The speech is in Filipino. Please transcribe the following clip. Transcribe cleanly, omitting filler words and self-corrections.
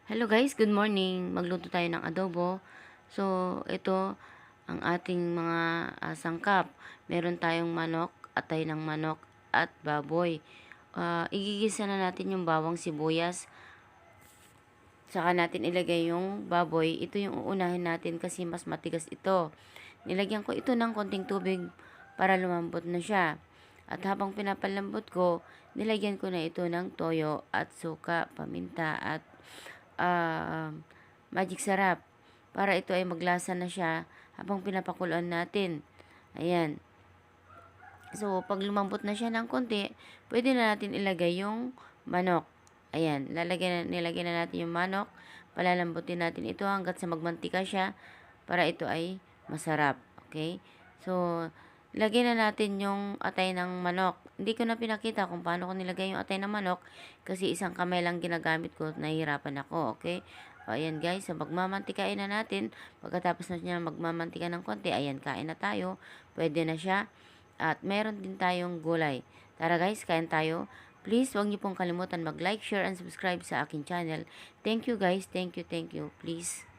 Hello guys, good morning. Magluto tayo ng adobo. So, ito ang ating mga sangkap. Meron tayong manok, atay ng manok, at baboy. Igigisa na natin yung bawang sibuyas. Saka natin ilagay yung baboy. Ito yung uunahin natin kasi mas matigas ito. Nilagyan ko ito ng konting tubig para lumambot na siya. At habang pinapalambot ko, nilagyan ko na ito ng toyo at suka, paminta at uh, magic sarap para ito ay maglasa na siya habang pinapakuluan natin. Ayan. So, pag lumambot na siya ng konti, pwede na natin ilagay yung manok. Ayan, nilagyan na natin yung manok. Palalambutin natin ito hanggat sa magmantika siya para ito ay masarap. Okay? So, lagyan na natin yung atay ng manok. Hindi ko na pinakita kung paano ko nilagay yung atay ng manok kasi isang kamay lang ginagamit ko. Nahihirapan ako. Okay? O, ayan guys, so magmamantikain na natin. Pagkatapos na niya magmamantika ng konti, ayan, kain na tayo. Pwede na siya. At meron din tayong gulay. Tara guys, kain tayo. Please, huwag niyo pong kalimutan mag-like, share, and subscribe sa akin channel. Thank you guys. Thank you. Please.